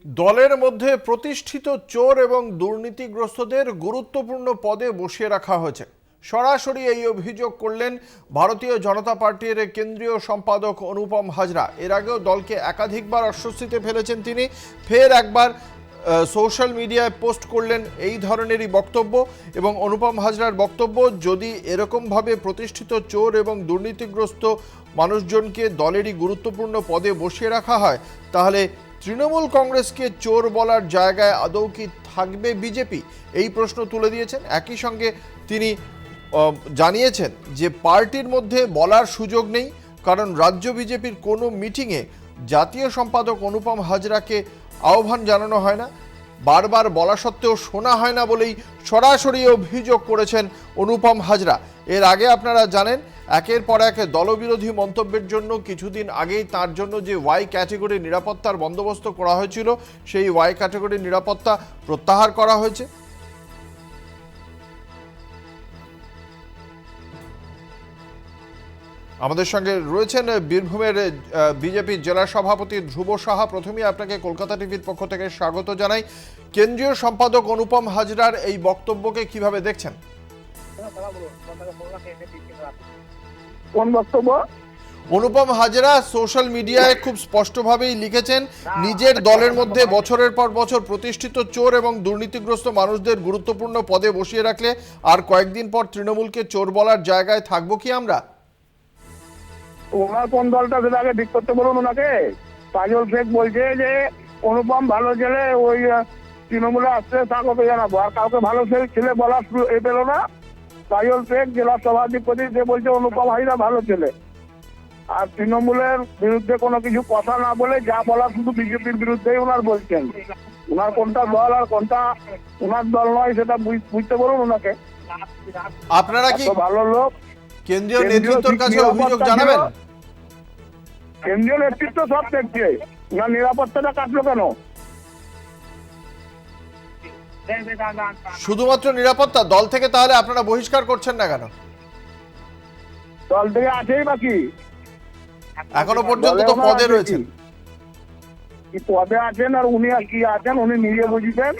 দলের মধ্যে প্রতিষ্ঠিত চোর এবং দুর্নীতিগ্রস্তদের গুরুত্বপূর্ণ পদে বসিয়ে রাখা হয়েছে। সরাসরি এই অভিযোগ করলেন ভারতীয় জনতা পার্টির কেন্দ্রীয় সম্পাদক অনুপম হাজরা। এর আগেও দলকে একাধিকবার অস্বস্তিতে ফেলেছেন তিনি। ফের একবার সোশ্যাল মিডিয়ায় পোস্ট করলেন এই ধরনেরই বক্তব্য। এবং অনুপম হাজরার বক্তব্য, যদি এরকমভাবে প্রতিষ্ঠিত চোর এবং দুর্নীতিগ্রস্ত মানুষজনকে দলেরই গুরুত্বপূর্ণ পদে বসিয়ে রাখা হয়, তাহলে তৃণমূল কংগ্রেসকে চোর বলার জায়গায় আদৌ কি থাকবে বিজেপি? এই প্রশ্ন তুলে দিয়েছেন। একই সঙ্গে তিনি জানিয়েছেন যে পার্টির মধ্যে বলার সুযোগ নেই, কারণ রাজ্য বিজেপির কোনো মিটিংয়ে জাতীয় সম্পাদক অনুপম হাজরাকে আহ্বান জানানো হয় না। বারবার বলা সত্ত্বেও শোনা হয় না বলেই সরাসরি অভিযোগ করেছেন অনুপম হাজরা। এর আগে আপনারা জানেন, একের পর এক দলবিরোধী মন্তব্যের জন্য কিছুদিন আগেই তার জন্য যে ওয়াই ক্যাটাগরি নিরাপত্তার বন্দোবস্ত করা হয়েছিল, সেই ওয়াই ক্যাটাগরি নিরাপত্তা প্রত্যাহার করা হয়েছে। আমাদের সঙ্গে রয়েছেন বীরভূমের বিজেপির জেলা সভাপতি ধ্রুব সাহা। প্রথমেই আপনাকে কলকাতা টিভির পক্ষ থেকে স্বাগত জানাই। কেন্দ্রীয় সম্পাদক অনুপম হাজরার এই বক্তব্যকে কিভাবে দেখছেন? কোন বক্তব্য? অনুপম হাজরা সোশ্যাল মিডিয়ায় খুব স্পষ্টভাবেই লিখেছেন, নিজের দলের মধ্যে বছরের পর বছর প্রতিষ্ঠিত চোর এবং দুর্নীতিগ্রস্ত মানুষদের গুরুত্বপূর্ণ পদে বসিয়ে রাখলে আর কয়েকদিন পর তৃণমূলকে চোর বলার জায়গায় থাকবো কি আমরা? ওনার কোন দলটা সেটা আগে ঠিক করতে বলুন ওনাকে। কাজল শেখ বলছে যে অনুপম ভালো ছেলে, ওই তৃণমূলে আসতে থাকবে জানাবো, আর কাউকে ভালো ছেলে বলার পেল না। কাজল শেখ জেলা সভাধিপতি, সে বলছে অনুপম হাজরা ভালো ছেলে, আর তৃণমূলের বিরুদ্ধে কোনো কিছু কথা না বলে যা বলার শুধু বিজেপির বিরুদ্ধেই ওনার বলছেন। ওনার কোনটা দল আর কোনটা ওনার দল নয় সেটা বুঝতে বলুন ওনাকে। আপনারা কি ভালো লোক কেন্দ্রীয় নেতৃত্বের কাছে অভিযোগ জানাবেন? কেন্দ্রীয় নেতৃত্ব সব দেখছে, ওনার নিরাপত্তাটা কাটলো কেন? শুধুমাত্র নিরাপত্তা, দল থেকে তাহলে আপনারা বহিষ্কার করছেন না কেন? দল থেকে আছেই বাকি, এখনো পর্যন্ত তো পদে রয়েছেন। কি পদে আছেন আর উনি আর কি আছেন উনি নিজে বুঝবেন।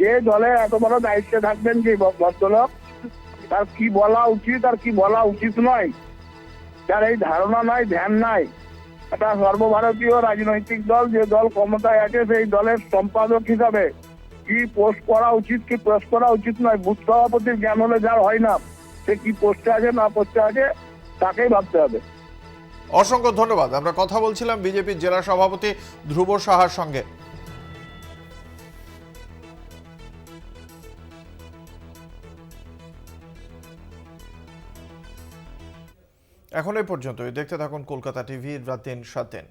যে দলে এত বড় দায়িত্বে থাকবেন যে ভদ্রলোক, তার কি বলা উচিত আর কি বলা উচিত নয়, তার এই ধারণা নাই, ধ্যান নাই। একটা সর্বভারতীয় রাজনৈতিক দল, যে দল ক্ষমতায় আছে, সেই দলের সম্পাদক হিসাবে কি পোস্ট করা উচিত কি পোস্ট করা উচিত নয়, বুথ সভাপতির জ্ঞান হলে যার হয় না, সে কি পোস্টে আছে না পোস্টে আছে তাকেই ভাবতে হবে। অসংখ্য ধন্যবাদ। আমরা কথা বলছিলাম বিজেপির জেলা সভাপতি ধ্রুব সাহার সঙ্গে। এখন এই পর্যন্তই। দেখতে থাকুন কলকাতা টিভির রাত ৩, ৭ দিন।